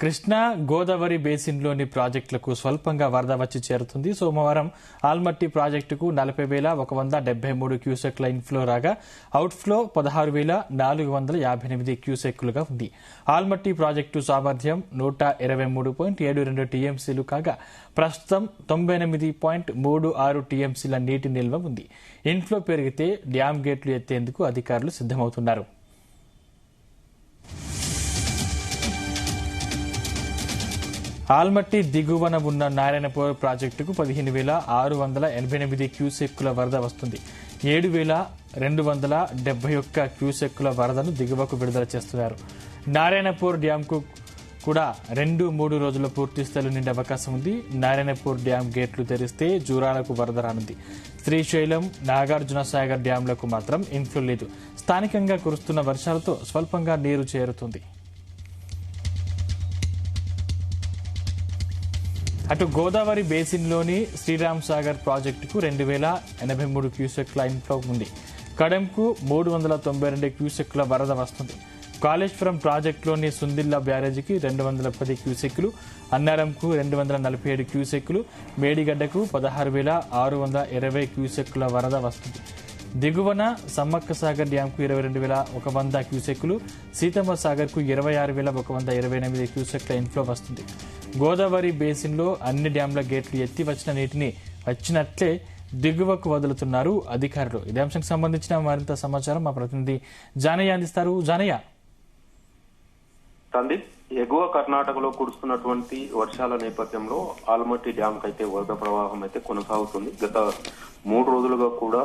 కృష్ణా గోదావరి బేసిన్లోని ప్రాజెక్టులకు స్వల్పంగా వరద వచ్చి చేరుతుంది. సోమవారం ఆల్మట్టి ప్రాజెక్టుకు 40,173 క్యూసెక్ల ఇన్ఫ్లో రాగా అవుట్ఫ్లో 16,458 క్యూసెక్కులుగా ఉంది. ఆల్మట్టి ప్రాజెక్టు సామర్థ్యం 123.72 టీఎంసీలు కాగా ప్రస్తుతం 98.36 టీఎంసీల నీటి నిల్వ ఉంది. ఇన్ఫ్లో పెరిగితే డ్యాం గేట్లు ఎత్తేందుకు అధికారులు సిద్దమవుతున్నారు. ఆల్మట్టి దిగువన ఉన్న నారాయణపూర్ ప్రాజెక్టుకు 15,688 క్యూసెక్కుల వరద వస్తుంది. 7,271 క్యూసెక్కుల వరదను దిగువకు విడుదల చేస్తున్నారు. నారాయణపూర్ డ్యాంకు కూడా 2-3 రోజుల పూర్తి స్థాయిలో నిండే అవకాశం ఉంది. నారాయణపూర్ డ్యాం గేట్లు తెరిస్తే జూరాలకు వరద రానుంది. శ్రీశైలం, నాగార్జున సాగర్ డ్యాంలకు మాత్రం ఇన్ఫ్లో లేదు. స్థానికంగా కురుస్తున్న వర్షాలతో స్వల్పంగా నీరు చేరుతుంది. అటు గోదావరి బేసిన్లోని శ్రీరామ్ సాగర్ ప్రాజెక్టుకు 2,083 క్యూసెక్ల ఇన్ఫ్లో ఉంది. కడెంకు 392 క్యూసెక్ల వరద వస్తుంది. కాళేశ్వరం ప్రాజెక్టులోని సుందిల్లా బ్యారేజీకి 210 క్యూసెక్కులు, అన్నారంకు 247 క్యూసెక్కులు, మేడిగడ్డకు 16,620 క్యూసెక్కుల వరద వస్తుంది. దిగువన సమ్మక్క సాగర్ డ్యాంకు 22,100 క్యూసెక్కులు, సీతమ్మ సాగర్కు 26,128 క్యూసెక్ల ఇన్ఫ్లో వస్తుంది. గోదావరి బేసిన్లో అన్ని డ్యాంల గేట్లు ఎత్తి వచ్చిన నీటిని వచ్చినట్లే దిగువకు వదులుతున్నారు అధికారులు. ఇదే అంశానికి సంబంధించిన మరింత సమాచారం మా ప్రతినిధి జానయ్య అందిస్తారు. జానయ్య, ఎగువ కర్ణాటకలో కురుస్తున్నటువంటి వర్షాల నేపథ్యంలో ఆల్మట్టి డ్యాం అయితే వరద ప్రవాహం అయితే కొనసాగుతుంది. గత 3 రోజులుగా కూడా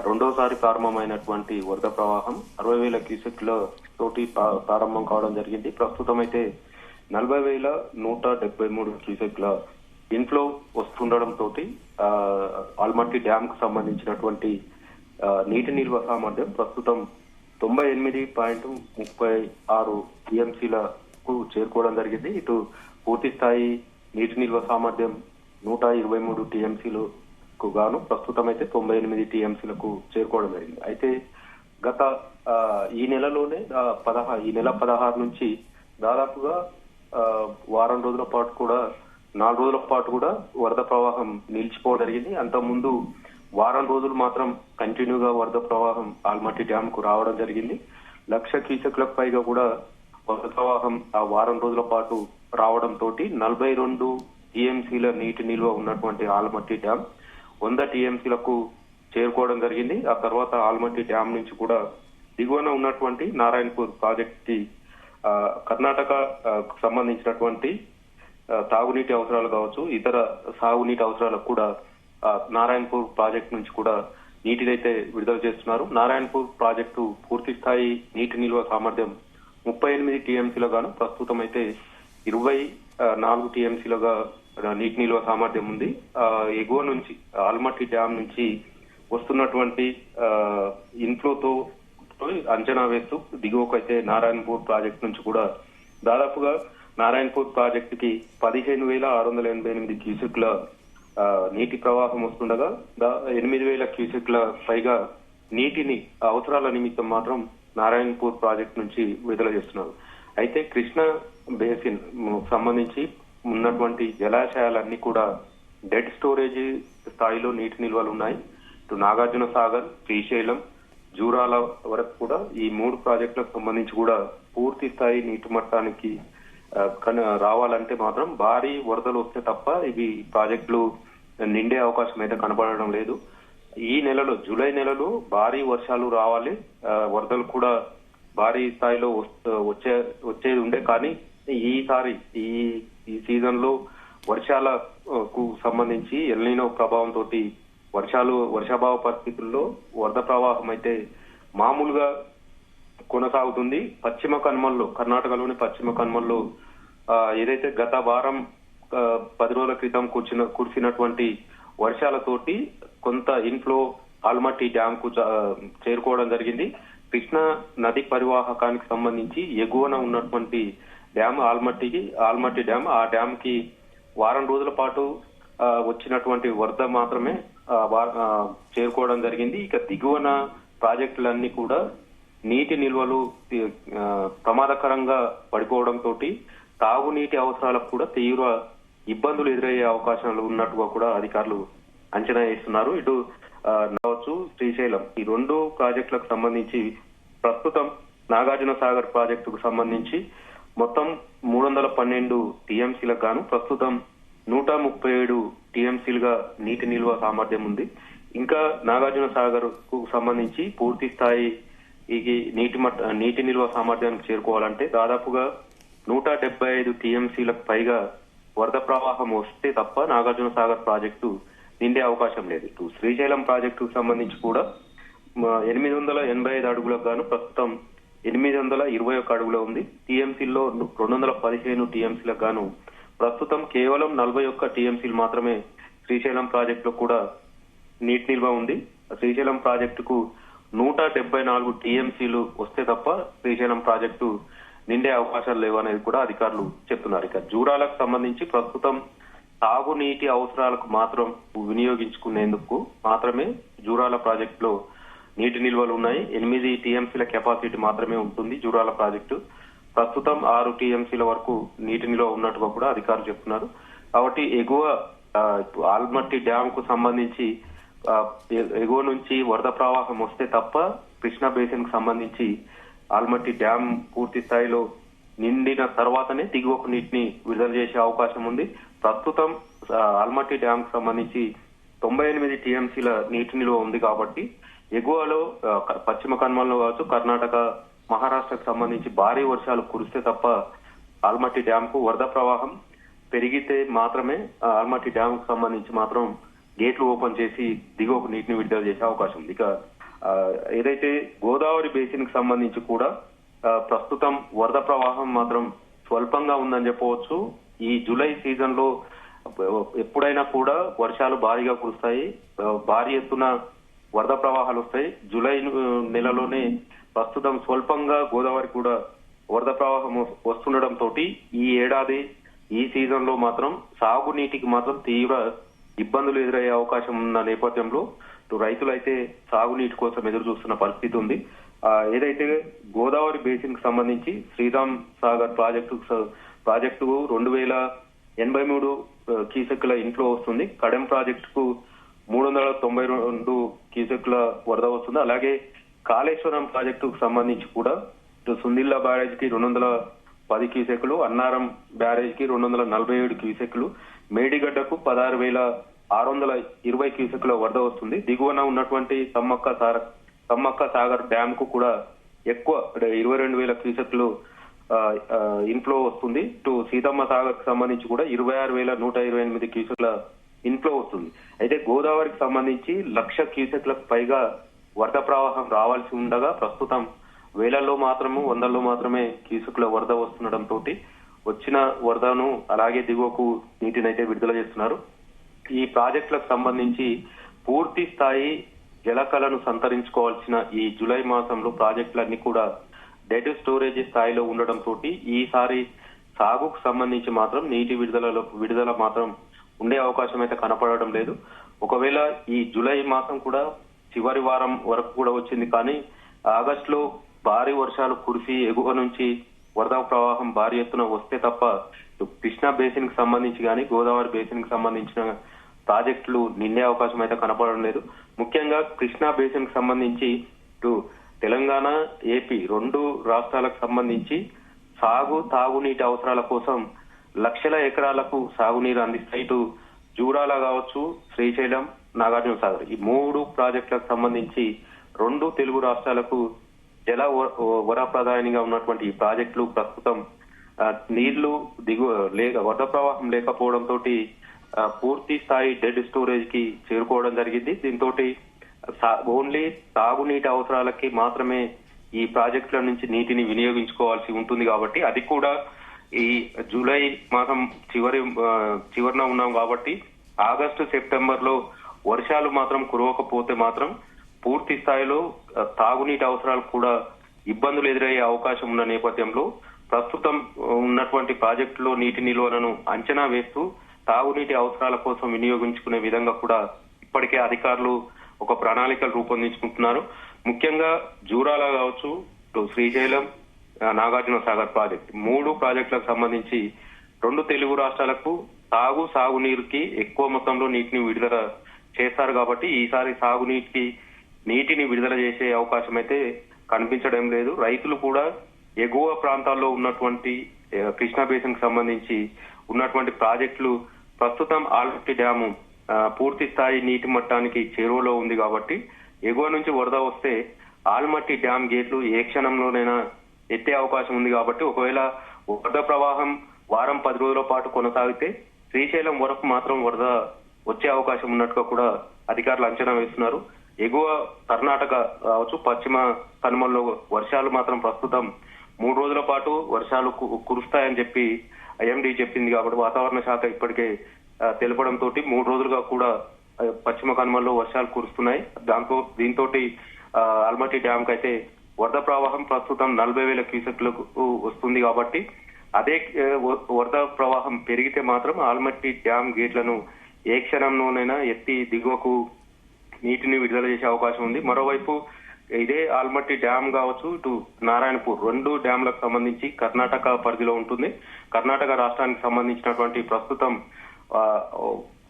రెండోసారి ప్రారంభమైనటువంటి వరద ప్రవాహం 60,000 క్యూసెక్ల తోటి ప్రారంభం కావడం జరిగింది. ప్రస్తుతం అయితే 40,173 క్యూసెక్ల ఇన్ఫ్లో వస్తుండటంతో ఆల్మట్టి డ్యాం కు సంబంధించినటువంటి నీటి నిల్వ సామర్థ్యం ప్రస్తుతం 98.36 టీఎంసీలకు చేరుకోవడం జరిగింది. ఇటు పూర్తి స్థాయి నీటి నిల్వ సామర్థ్యం 123 టీఎంసీలకు గాను ప్రస్తుతం అయితే 98 టీఎంసీలకు చేరుకోవడం జరిగింది. అయితే గత ఈ నెల 16 నుంచి దాదాపుగా వారం రోజుల పాటు కూడా 4 రోజుల పాటు కూడా వరద ప్రవాహం నిలిచిపోవడం జరిగింది. అంతకుముందు వారం రోజులు మాత్రం కంటిన్యూగా వరద ప్రవాహం ఆల్మట్టి డ్యాం కు రావడం జరిగింది. 1,00,000 క్యూసెక్లకు పైగా కూడా వరద ప్రవాహం ఆ వారం రోజుల పాటు రావడంతో 42 టీఎంసీల నీటి నిల్వ ఉన్నటువంటి ఆల్మట్టి డ్యాం 100 టీఎంసీలకు చేరుకోవడం జరిగింది. ఆ తర్వాత ఆల్మట్టి డ్యాం నుంచి కూడా దిగువన ఉన్నటువంటి నారాయణపూర్ ప్రాజెక్ట్ కి కర్ణాటక సంబంధించినటువంటి తాగునీటి అవసరాలు కావచ్చు, ఇతర సాగునీటి అవసరాలకు కూడా నారాయణపూర్ ప్రాజెక్టు నుంచి కూడా నీటినైతే విడుదల చేస్తున్నారు. నారాయణపూర్ ప్రాజెక్టు పూర్తి స్థాయి నీటి నిల్వ సామర్థ్యం 38 టీఎంసీలో గాను ప్రస్తుతం అయితే 24 టీఎంసీలుగా నీటి నిల్వ సామర్థ్యం ఉంది. ఎగువ నుంచి ఆల్మట్టి డ్యాం నుంచి వస్తున్నటువంటి ఇన్ఫ్లోతో అంచనా వేస్తూ దిగువకు అయితే నారాయణపూర్ ప్రాజెక్టు నుంచి కూడా దాదాపుగా నారాయణపూర్ ప్రాజెక్టుకి 15,688 క్యూసెక్ల నీటి ప్రవాహం వస్తుండగా 8,000 క్యూసెక్ల పైగా నీటిని అవసరాల నిమిత్తం మాత్రం నారాయణపూర్ ప్రాజెక్టు నుంచి విడుదల చేస్తున్నారు. అయితే కృష్ణా బేసిన్ సంబంధించి ఉన్నటువంటి జలాశయాలన్నీ కూడా డెడ్ స్టోరేజ్ స్థాయిలో నీటి నిల్వలు ఉన్నాయి. ఇటు నాగార్జున సాగర్, శ్రీశైలం, జూరాల వరకు కూడా ఈ 3 ప్రాజెక్టులకు సంబంధించి కూడా పూర్తి స్థాయి నీటి మట్టానికి రావాలంటే మాత్రం భారీ వరదలు వస్తే తప్ప ఇవి ప్రాజెక్టులు నిండే అవకాశం అయితే కనబడడం లేదు. ఈ నెలలో జూలై నెలలో భారీ వర్షాలు రావాలి, వరదలు కూడా భారీ స్థాయిలో వచ్చేది ఉండే. కానీ ఈసారి ఈ సీజన్ లో వర్షాలకు సంబంధించి ఎల్నినో ప్రభావంతో వర్షాభావ పరిస్థితుల్లో వరద ప్రవాహం అయితే మామూలుగా కొనసాగుతుంది. పశ్చిమ కనుమల్లో, కర్ణాటకలోని పశ్చిమ కనుమల్లో ఏదైతే గత వారం 10 రోజుల క్రితం కురిసినటువంటి వర్షాలతోటి కొంత ఇన్ఫ్లో ఆల్మట్టి డ్యాం కు చేరుకోవడం జరిగింది. కృష్ణా నది పరివాహకానికి సంబంధించి ఎగువన ఉన్నటువంటి డ్యాం ఆల్మట్టి డ్యాం, ఆ డ్యాం కి వారం రోజుల పాటు వచ్చినటువంటి వరద మాత్రమే చేరుకోవడం జరిగింది. ఇక దిగువన ప్రాజెక్టులన్నీ కూడా నీటి నిల్వలు ప్రమాదకరంగా పడిపోవడంతో తాగునీటి అవసరాలకు కూడా తీవ్ర ఇబ్బందులు ఎదురయ్యే అవకాశాలు ఉన్నట్టుగా కూడా అధికారులు అంచనా వేస్తున్నారు. ఇటు కావచ్చు శ్రీశైలం ఈ రెండు ప్రాజెక్టులకు సంబంధించి ప్రస్తుతం నాగార్జున సాగర్ ప్రాజెక్టుకు సంబంధించి మొత్తం 312 టీఎంసీలకు గాను ప్రస్తుతం 137 టీఎంసీలుగా నీటి నిల్వ సామర్థ్యం ఉంది. ఇంకా నాగార్జున సాగర్ కు సంబంధించి పూర్తి స్థాయి నీటి నిల్వ సామర్థ్యానికి చేరుకోవాలంటే దాదాపుగా 175 టీఎంసీలకు పైగా వరద ప్రవాహం వస్తే తప్ప నాగార్జున సాగర్ ప్రాజెక్టు నిండే అవకాశం లేదు. ఇటు శ్రీశైలం ప్రాజెక్టుకు సంబంధించి కూడా 885 అడుగులకు గాను ప్రస్తుతం 821 అడుగుల ఉంది. టీఎంసీల్లో 215 టీఎంసీలకు గాను ప్రస్తుతం కేవలం 41 టీఎంసీలు మాత్రమే శ్రీశైలం ప్రాజెక్టులో కూడా నీటి నిల్వ ఉంది. శ్రీశైలం ప్రాజెక్టుకు 174 టీఎంసీలు వస్తే తప్ప శ్రీశైలం ప్రాజెక్టు నిండే అవకాశాలు లేవు అనేది కూడా అధికారులు చెప్తున్నారు. ఇక జూరాలకు సంబంధించి ప్రస్తుతం తాగునీటి అవసరాలకు మాత్రం వినియోగించుకునేందుకు మాత్రమే జూరాల ప్రాజెక్టులో నీటి నిల్వలు ఉన్నాయి. 8 టీఎంసీల కెపాసిటీ మాత్రమే ఉంటుంది జూరాల ప్రాజెక్టు. ప్రస్తుతం 6 టీఎంసీల వరకు నీటి నిల్వ ఉన్నట్టుగా కూడా అధికారులు చెప్తున్నారు. కాబట్టి ఎగువ ఆల్మట్టి డ్యామ్ కు సంబంధించి ఎగువ నుంచి వరద ప్రవాహం వస్తే తప్ప కృష్ణా బేసిన్ కు సంబంధించి ఆల్మట్టి డ్యామ్ పూర్తి స్థాయిలో నిండిన తర్వాతనే దిగువకు నీటిని విడుదల చేసే అవకాశం ఉంది. ప్రస్తుతం ఆల్మట్టి డ్యామ్ కు సంబంధించి 98 టీఎంసీల నీటి నిల్వ ఉంది కాబట్టి ఎగువలో పశ్చిమ కనుమలలో కావచ్చు కర్ణాటక మహారాష్ట్రకు సంబంధించి భారీ వర్షాలు కురిస్తే తప్ప ఆల్మట్టి డ్యామ్ కు వరద ప్రవాహం పెరిగితే మాత్రమే ఆల్మట్టి డ్యామ్ కు సంబంధించి మాత్రం గేట్లు ఓపెన్ చేసి దిగువకు నీటిని విడుదల చేసే అవకాశం ఉంది. ఇక ఏదైతే గోదావరి బేసిన్ కు సంబంధించి కూడా ప్రస్తుతం వరద ప్రవాహం మాత్రం స్వల్పంగా ఉందని చెప్పవచ్చు. ఈ జూలై సీజన్ లో ఎప్పుడైనా కూడా వర్షాలు భారీగా కురుస్తాయి, భారీ ఎత్తున వరద ప్రవాహాలు వస్తాయి. జూలై నెలలోనే ప్రస్తుతం స్వల్పంగా గోదావరి కూడా వరద ప్రవాహం వస్తుండటంతో ఈ ఏడాది ఈ సీజన్ లో మాత్రం సాగునీటికి మాత్రం తీవ్ర ఇబ్బందులు ఎదురయ్యే అవకాశం ఉన్న నేపథ్యంలో రైతులైతే సాగునీటి కోసం ఎదురు చూస్తున్న పరిస్థితి ఉంది. ఏదైతే గోదావరి బేసిన్ కు సంబంధించి శ్రీరామ్ సాగర్ ప్రాజెక్టు 2083 క్యూసెక్కుల ఇన్ఫ్లో వస్తుంది. కడెం ప్రాజెక్టుకు 392 క్యూసెక్కుల వరద వస్తుంది. అలాగే కాళేశ్వరం ప్రాజెక్టుకు సంబంధించి కూడా సుందిల్లా బ్యారేజ్ కి 210 క్యూసెక్కులు, అన్నారం బ్యారేజ్ కి 247 క్యూసెక్కులు, మేడిగడ్డకు 16,620 క్యూసెక్కుల వరద వస్తుంది. దిగువన ఉన్నటువంటి సమ్మక్క సాగర్ డ్యామ్ కు కూడా ఎక్కువ 22,000 క్యూసెక్లు ఇన్ఫ్లో వస్తుంది. ఇటు సీతమ్మ సాగర్ కు సంబంధించి కూడా 26,128 క్యూసెక్ల ఇన్ఫ్లో వస్తుంది. అయితే గోదావరికి సంబంధించి 1,00,000 క్యూసెక్లకు పైగా వరద ప్రవాహం రావాల్సి ఉండగా ప్రస్తుతం వేలల్లో మాత్రము 100లో మాత్రమే క్యూసెక్ల వరద వస్తుండటంతో వచ్చిన వరదను అలాగే దిగువకు నీటినైతే విడుదల చేస్తున్నారు. ఈ ప్రాజెక్టులకు సంబంధించి పూర్తి స్థాయి జలకళను సంతరించుకోవాల్సిన ఈ జూలై మాసంలో ప్రాజెక్టులన్నీ కూడా డెడ్ స్టోరేజ్ స్థాయిలో ఉండడంతో ఈసారి సాగుకు సంబంధించి మాత్రం నీటి విడుదల మాత్రం ఉండే అవకాశం అయితే కనపడడం లేదు. ఒకవేళ ఈ జూలై మాసం కూడా చివరి వారం వరకు కూడా వచ్చింది, కానీ ఆగస్టులో భారీ వర్షాలు కురిసి ఎగువ నుంచి వరద ప్రవాహం భారీ ఎత్తున వస్తే తప్ప కృష్ణా బేసిన్ కి సంబంధించి కానీ గోదావరి బేసిన్ కి సంబంధించిన ప్రాజెక్టులు నిండే అవకాశం అయితే కనపడడం లేదు. ముఖ్యంగా కృష్ణా బేసిన్ కి సంబంధించి ఇటు తెలంగాణ, ఏపీ 2 రాష్ట్రాలకు సంబంధించి తాగునీటి అవసరాల కోసం లక్షల ఎకరాలకు సాగునీరు అందిస్తాయి. ఇటు జూరాల కావచ్చు, శ్రీశైలం, నాగార్జున సాగర్ ఈ 3 ప్రాజెక్టులకు సంబంధించి 2 తెలుగు రాష్ట్రాలకు జల వరప్రదాయనిగా ఉన్నటువంటి ఈ ప్రాజెక్టులు ప్రస్తుతం నీళ్లు వరద ప్రవాహం లేకపోవడంతో పూర్తి స్థాయి డెడ్ స్టోరేజ్ కి చేరుకోవడం జరిగింది. దీంతో ఓన్లీ తాగునీటి అవసరాలకి మాత్రమే ఈ ప్రాజెక్టుల నుంచి నీటిని వినియోగించుకోవాల్సి ఉంటుంది. కాబట్టి అది కూడా ఈ జూలై మాసం చివరిన ఉన్నాం కాబట్టి ఆగస్టు, సెప్టెంబర్ లో వర్షాలు మాత్రం కురవకపోతే మాత్రం పూర్తి స్థాయిలో తాగునీటి అవసరాలకు కూడా ఇబ్బందులు ఎదురయ్యే అవకాశం ఉన్న నేపథ్యంలో ప్రస్తుతం ఉన్నటువంటి ప్రాజెక్టులో నీటి నిల్వలను అంచనా వేస్తూ తాగునీటి అవసరాల కోసం వినియోగించుకునే విధంగా కూడా ఇప్పటికే అధికారులు ఒక ప్రణాళికలు రూపొందించుకుంటున్నారు. ముఖ్యంగా జూరాల కావచ్చు, ఇటు శ్రీశైలం, నాగార్జున సాగర్ ప్రాజెక్ట్ 3 ప్రాజెక్టులకు సంబంధించి 2 తెలుగు రాష్ట్రాలకు సాగునీరుకి ఎక్కువ మొత్తంలో నీటిని విడుదల చేస్తారు కాబట్టి ఈసారి నీటిని విడుదల చేసే అవకాశం అయితే కనిపించడం లేదు. రైతులు కూడా ఎగువ ప్రాంతాల్లో ఉన్నటువంటి కృష్ణా బేసిన్ కి సంబంధించి ఉన్నటువంటి ప్రాజెక్టులు ప్రస్తుతం ఆల్మట్టి డ్యాము పూర్తి స్థాయి నీటి మట్టానికి చేరువలో ఉంది కాబట్టి ఎగువ నుంచి వరద వస్తే ఆల్మట్టి డ్యామ్ గేట్లు ఏ క్షణంలోనైనా ఎత్తే అవకాశం ఉంది కాబట్టి ఒకవేళ వరద ప్రవాహం వారం 10 రోజుల పాటు కొనసాగితే శ్రీశైలం వరకు మాత్రం వరద వచ్చే అవకాశం ఉన్నట్టుగా కూడా అధికారులు అంచనా వేస్తున్నారు. ఎగువ కర్ణాటక కావచ్చు, పశ్చిమ కనుమల్లో వర్షాలు మాత్రం ప్రస్తుతం 3 రోజుల పాటు వర్షాలు కురుస్తాయని చెప్పి ఐఎండీ చెప్పింది కాబట్టి వాతావరణ శాఖ ఇప్పటికే తెలపడంతో 3 రోజులుగా కూడా పశ్చిమ కనుమల్లో వర్షాలు కురుస్తున్నాయి. దీంతో ఆల్మట్టి డ్యామ్ కి అయితే వరద ప్రవాహం ప్రస్తుతం 40,000 క్యూసెక్లకు వస్తుంది కాబట్టి అదే వరద ప్రవాహం పెరిగితే మాత్రం ఆల్మట్టి డ్యామ్ గేట్లను ఏ క్షణంలోనైనా ఎత్తి దిగువకు నీటిని విడుదల చేసే అవకాశం ఉంది. మరోవైపు ఇదే ఆల్మట్టి డ్యామ్ కావచ్చు, ఇటు నారాయణపూర్ 2 డ్యాంలకు సంబంధించి కర్ణాటక పరిధిలో ఉంటుంది. కర్ణాటక రాష్ట్రానికి సంబంధించినటువంటి ప్రస్తుతం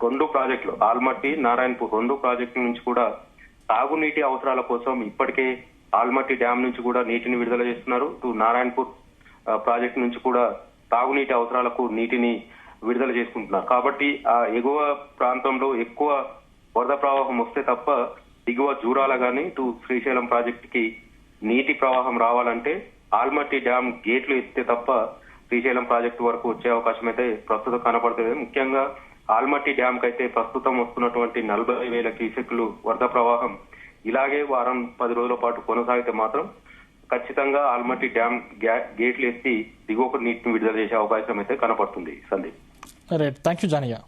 2 ప్రాజెక్టులు ఆల్మట్టి, నారాయణపూర్ 2 ప్రాజెక్టుల నుంచి కూడా తాగునీటి అవసరాల కోసం ఇప్పటికే ఆల్మట్టి డ్యామ్ నుంచి కూడా నీటిని విడుదల చేస్తున్నారు. ఇటు నారాయణపూర్ ప్రాజెక్టు నుంచి కూడా తాగునీటి అవసరాలకు నీటిని విడుదల చేసుకుంటున్నారు. కాబట్టి ఆ ఎగువ ప్రాంతంలో ఎక్కువ వరద ప్రవాహం వస్తే తప్ప దిగువ జూరాల గాని ఇటు శ్రీశైలం ప్రాజెక్టుకి నీటి ప్రవాహం రావాలంటే ఆల్మట్టి డ్యామ్ గేట్లు ఎత్తే తప్ప శ్రీశైలం ప్రాజెక్టు వరకు వచ్చే అవకాశం అయితే ప్రస్తుతం కనపడుతుంది. ముఖ్యంగా ఆల్మట్టి డ్యామ్ కైతే ప్రస్తుతం వస్తున్నటువంటి 40,000 క్యూసెక్లు వరద ప్రవాహం ఇలాగే వారం 10 రోజుల పాటు కొనసాగితే మాత్రం ఖచ్చితంగా ఆల్మట్టి డ్యామ్ గేట్లు ఎత్తి దిగువకు నీటిని విడుదల చేసే అవకాశం అయితే కనపడుతుంది. సందీప్. Right, thank you జానియా.